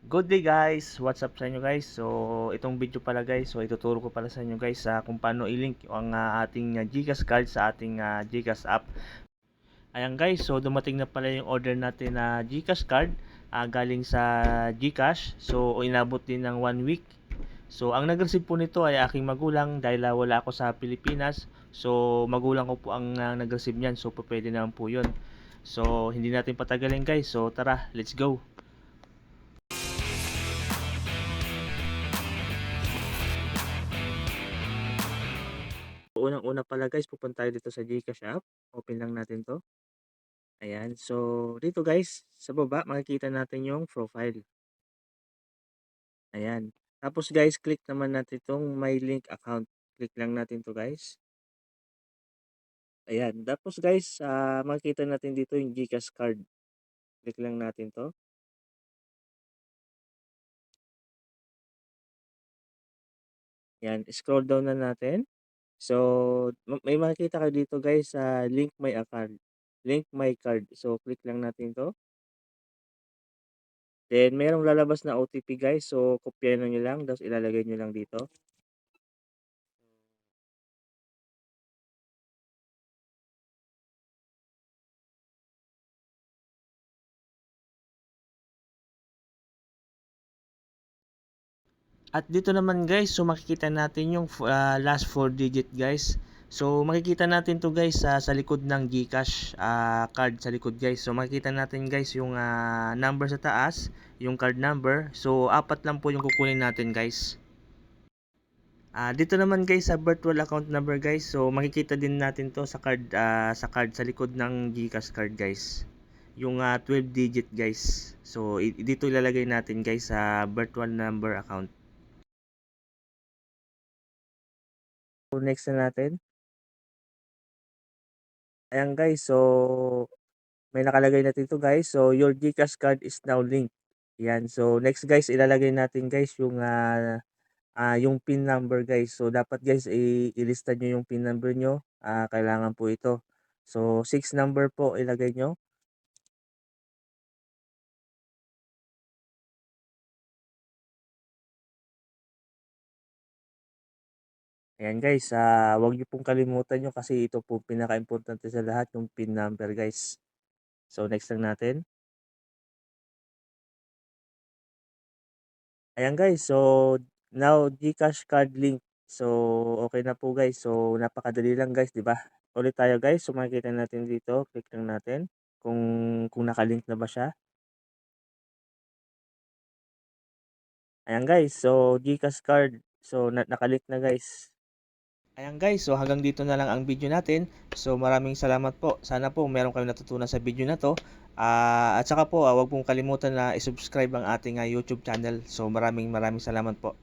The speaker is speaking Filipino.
Good day guys! What's up sa inyo guys? So, itong video pala guys, so ituturo ko pala sa inyo guys kung paano i-link ang ating GCash card sa ating GCash app. Ayan guys, so dumating na pala yung order natin na GCash card galing sa GCash. So, inabot din ng 1 week. So, ang nag-receive po nito ay aking magulang dahil wala ako sa Pilipinas. So, magulang ko po ang nag-receive niyan. So, pwede naman po yun. So, hindi natin patagalin guys. So, tara, let's go! Unang-una pala guys, pupunta tayo dito sa GCash app. Open lang natin 'to. Ayan. So, dito guys, sa baba makikita natin yung profile. Ayan. Tapos guys, click naman natin itong My Link Account. Click lang natin 'to guys. Ayan. Tapos guys, makikita natin dito yung GCash card. Click lang natin 'to. Ayan. Scroll down na natin. So, may makikita kayo dito guys sa Link My Account. Link My Card. So, click lang natin 'to. Then, merong lalabas na OTP guys. So, kopyahin nyo lang. Tapos, ilalagay nyo lang dito. At dito naman guys, so makikita natin yung last 4 digit guys. So, makikita natin to guys sa likod ng GCash card sa likod guys. So, makikita natin guys yung number sa taas, yung card number. So, apat lang po yung kukunin natin guys. Dito naman guys sa virtual account number guys, so makikita din natin to sa card sa likod ng GCash card guys. Yung 12 digit guys. So dito ilalagay natin guys sa virtual number account. So next na natin. Ayan guys, so may nakalagay na dito guys. So your GCash card is now linked. Yan. So next guys, ilalagay natin guys yung PIN number guys. So dapat guys ilista nyo yung PIN number nyo. Kailangan po ito. So 6 number po ilagay nyo. Ayan guys, wag niyo pong kalimutan nyo kasi ito po pinaka-importante sa lahat yung PIN number guys. So next lang natin. Ayan guys, so now GCash card link. So okay na po guys. So napakadali lang guys, 'di ba? Ulit tayo guys. So makikita natin dito, click lang natin kung nakalink na ba siya. Ayan guys, so GCash card. So nakalink na guys. Ayan guys, so hanggang dito na lang ang video natin. So maraming salamat po. Sana po meron kayong natutunan sa video na to. At saka po, huwag pong kalimutan na i-subscribe ang ating YouTube channel. So maraming salamat po.